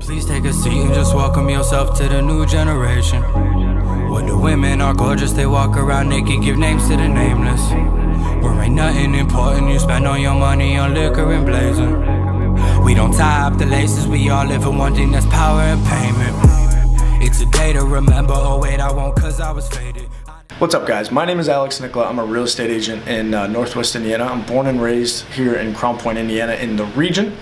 Please take a seat and just welcome yourself to the new generation. Where the women are gorgeous, they walk around naked, give names to the nameless. Where ain't nothing important, you spend all your money on liquor and blazing. We don't tie up the laces, we all live for one thing, that's power and payment. It's a day to remember, oh wait, I won't cause I was faded. What's up, guys? My name is Alex Nicola. I'm a real estate agent in Northwest Indiana. I'm born and raised here in Crown Point, Indiana, in the region.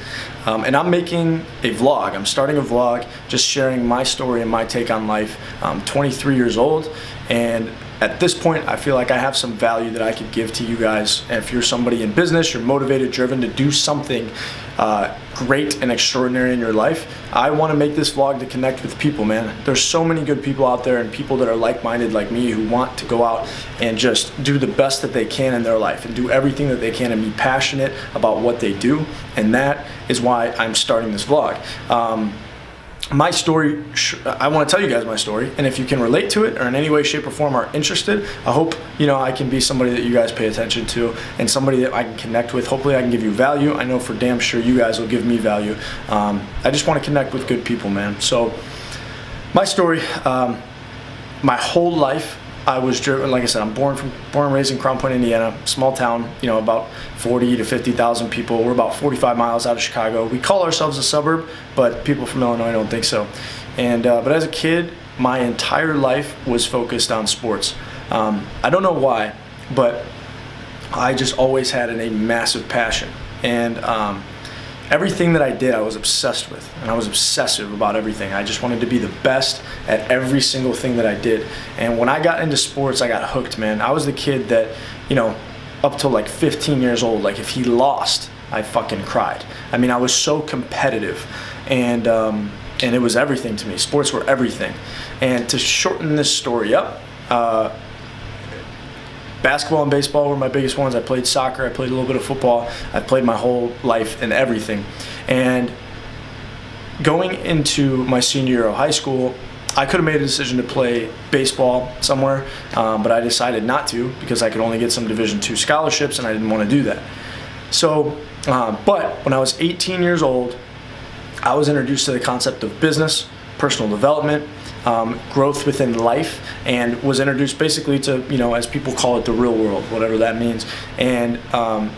And I'm making a vlog. I'm starting a vlog just sharing my story and my take on life. I'm 23 years old, and at this point, I feel like I have some value that I could give to you guys. And if you're somebody in business, you're motivated, driven to do something great and extraordinary in your life, I want to make this vlog to connect with people, man. There's so many good people out there and people that are like-minded like me who want to go out and just do the best that they can in their life and do everything that they can and be passionate about what they do. And that is why I'm starting this vlog. My story, I want to tell you guys my story, and if you can relate to it or in any way, shape, or form are interested, I hope I can be somebody that you guys pay attention to and somebody that I can connect with. Hopefully I can give you value. I know for damn sure you guys will give me value. I just want to connect with good people, man. So my story, my whole life I was driven, like I said, I'm born and raised in Crown Point, Indiana, small town, about 40 to 50,000 people. We're about 45 miles out of Chicago. We call ourselves a suburb, but people from Illinois don't think so. And but as a kid, my entire life was focused on sports. I don't know why, but I just always had a massive passion. And everything that I did, I was obsessed with, and I was obsessive about everything. I just wanted to be the best at every single thing that I did. And when I got into sports, I got hooked, man. I was the kid that, up till like 15 years old, like if he lost, I fucking cried. I mean, I was so competitive, and it was everything to me. Sports were everything. And to shorten this story up, basketball and baseball were my biggest ones. I played soccer, I played a little bit of football. I played my whole life in everything. And going into my senior year of high school, I could have made a decision to play baseball somewhere, but I decided not to because I could only get some Division II scholarships and I didn't want to do that. So, but when I was 18 years old, I was introduced to the concept of business, personal development, growth within life, and was introduced basically to, as people call it, the real world, whatever that means. And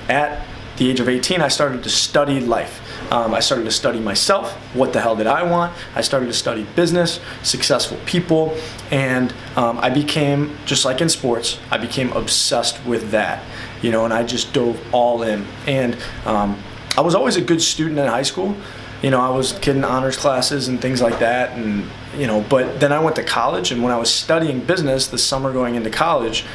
at the age of 18, I started to study life. I started to study myself. What the hell did I want? I started to study business, successful people, and I became, just like in sports, I became obsessed with that, and I just dove all in. And I was always a good student in high school. I was kidding honors classes and things like that, and but then I went to college, and when I was studying business the summer going into college,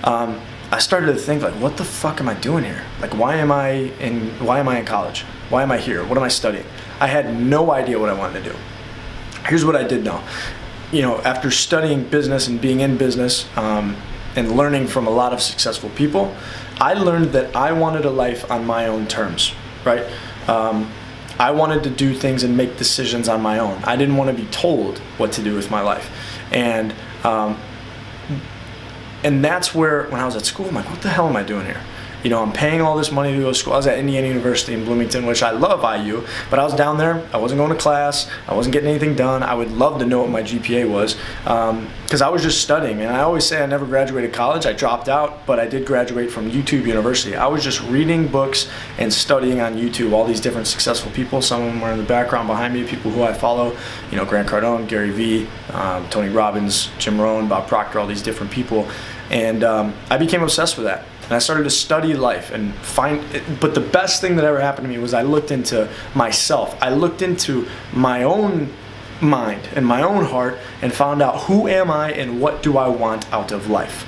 I started to think, like, what the fuck am I doing here? Like, why am I in college? Why am I here? What am I studying? I had no idea what I wanted to do. Here's what I did know. After studying business and being in business, and learning from a lot of successful people, I learned that I wanted a life on my own terms, right? I wanted to do things and make decisions on my own. I didn't want to be told what to do with my life. And that's where, when I was at school, I'm like, what the hell am I doing here? I'm paying all this money to go to school. I was at Indiana University in Bloomington, which I love IU, but I was down there. I wasn't going to class. I wasn't getting anything done. I would love to know what my GPA was, because I was just studying. And I always say I never graduated college. I dropped out, but I did graduate from YouTube University. I was just reading books and studying on YouTube, all these different successful people. Some of them are in the background behind me, people who I follow, Grant Cardone, Gary Vee, Tony Robbins, Jim Rohn, Bob Proctor, all these different people. And I became obsessed with that. And I started to study life and but the best thing that ever happened to me was I looked into myself. I looked into my own mind and my own heart and found out, who am I and what do I want out of life?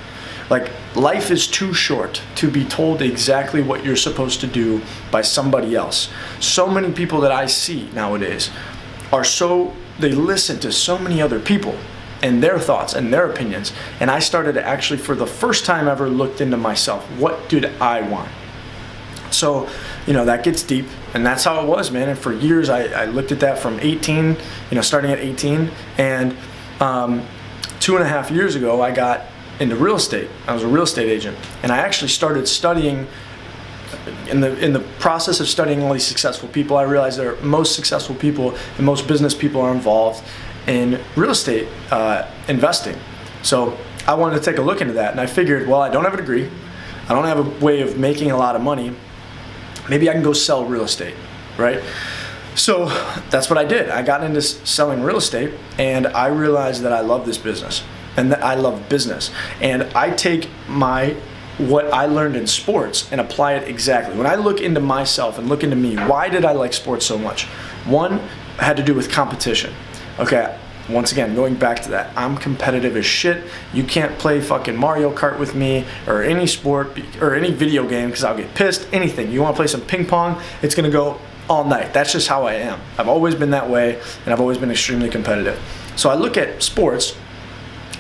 Like, life is too short to be told exactly what you're supposed to do by somebody else. So many people that I see nowadays they listen to so many other people and their thoughts and their opinions. And I started to actually, for the first time ever, looked into myself. What did I want? So, that gets deep, and that's how it was, man. And for years, I looked at that from 18, starting at 18. And 2.5 years ago, I got into real estate. I was a real estate agent. And I actually started studying in the process of studying all these successful people, I realized that most successful people and most business people are involved in real estate investing. So I wanted to take a look into that, and I figured, well, I don't have a degree, I don't have a way of making a lot of money, maybe I can go sell real estate, right? So that's what I did. I got into selling real estate, and I realized that I love this business and that I love business. And I take what I learned in sports and apply it exactly. When I look into myself and look into me, why did I like sports so much? One had to do with competition. Okay, once again, going back to that, I'm competitive as shit. You can't play fucking Mario Kart with me or any sport or any video game because I'll get pissed. Anything. You want to play some ping pong, it's going to go all night. That's just how I am. I've always been that way, and I've always been extremely competitive. So I look at sports.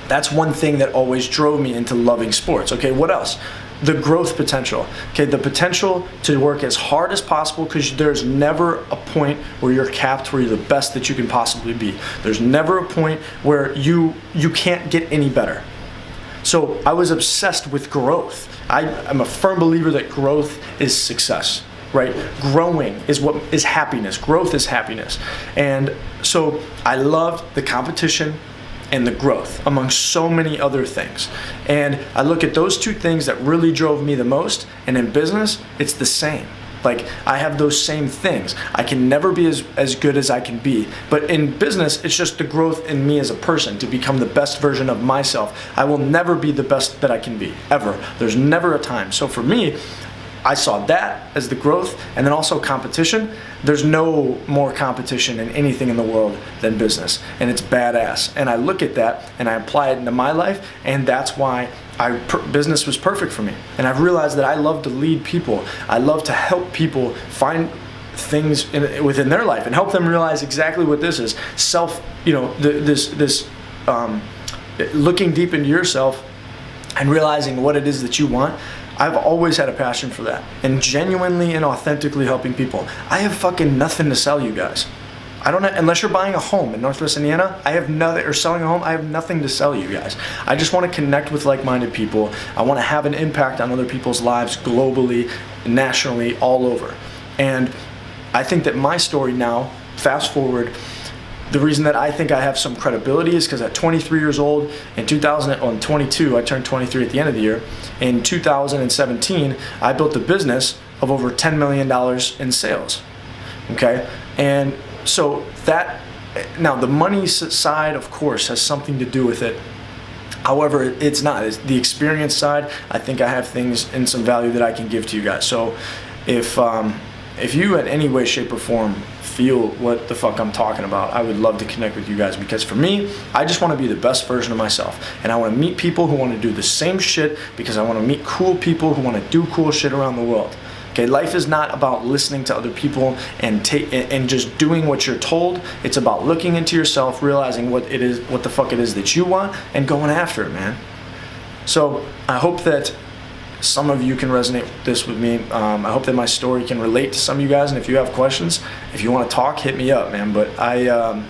That's one thing that always drove me into loving sports. Okay, what else? The growth potential. Okay, the potential to work as hard as possible, because there's never a point where you're capped, where you're the best that you can possibly be. There's never a point where you can't get any better. So I was obsessed with growth. I'm a firm believer that growth is success, right? Growing is what is happiness. Growth is happiness. And so I loved the competition and the growth, among so many other things. And I look at those two things that really drove me the most, and in business, it's the same. Like, I have those same things. I can never be as good as I can be. But in business, it's just the growth in me as a person to become the best version of myself. I will never be the best that I can be, ever. There's never a time. So for me, I saw that as the growth, and then also competition. There's no more competition in anything in the world than business, and it's badass. And I look at that and I apply it into my life, and that's why business was perfect for me. And I've realized that I love to lead people. I love to help people find things within their life and help them realize exactly what this is. Looking deep into yourself and realizing what it is that you want. I've always had a passion for that, and genuinely and authentically helping people. I have fucking nothing to sell you guys. Unless you're buying a home in Northwest Indiana, I have nothing, or selling a home, I have nothing to sell you guys. I just want to connect with like-minded people. I want to have an impact on other people's lives globally, nationally, all over. And I think that my story now, fast forward, the reason that I think I have some credibility is because at 23 years old, in 22, I turned 23 at the end of the year. In 2017, I built a business of over $10 million in sales. Okay? And so now the money side, of course, has something to do with it. However, it's not. It's the experience side. I think I have things and some value that I can give to you guys. So if you in any way, shape, or form feel what the fuck I'm talking about, I would love to connect with you guys, because for me, I just want to be the best version of myself, and I want to meet people who want to do the same shit, because I want to meet cool people who want to do cool shit around the world. Okay, life is not about listening to other people and just doing what you're told. It's about looking into yourself, realizing what the fuck it is that you want, and going after it, man. So I hope that some of you can resonate with this with me. I hope that my story can relate to some of you guys, and if you have questions, if you want to talk, hit me up, man. But I'm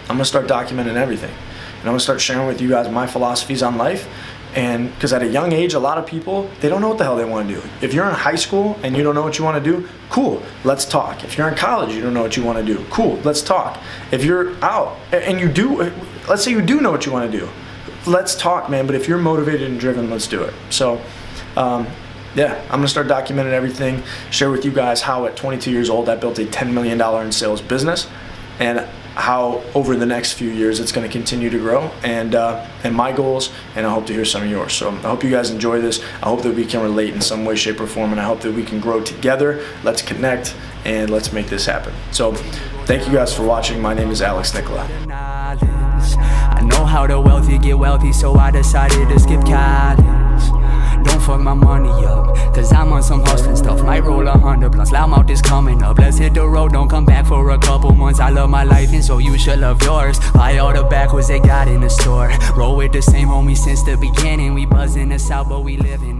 gonna start documenting everything, and I'm gonna start sharing with you guys my philosophies on life. And because at a young age, a lot of people, they don't know what the hell they want to do. If you're in high school and you don't know what you want to do, cool, let's talk. If you're in college, you don't know what you want to do, cool, let's talk. If you're out and you do, let's say you do know what you want to do, let's talk, man. But if you're motivated and driven, let's do it. So, I'm gonna start documenting everything, share with you guys how at 22 years old I built a $10 million in sales business, and how over the next few years it's going to continue to grow, and my goals, and I hope to hear some of yours. So I hope you guys enjoy this. I hope that we can relate in some way, shape, or form, and I hope that we can grow together. Let's connect and let's make this happen. So thank you guys for watching. My name is Alex Nicola. I know how the wealthy get wealthy, so I decided to skip college. Don't fuck my money up, cause I'm on some hustling stuff. Might roll 100 plus, loudmouth is coming up. Let's hit the road, don't come back for a couple months. I love my life and so you should love yours. Buy all the backwards they got in the store. Roll with the same homies since the beginning. We buzzing the south but we live in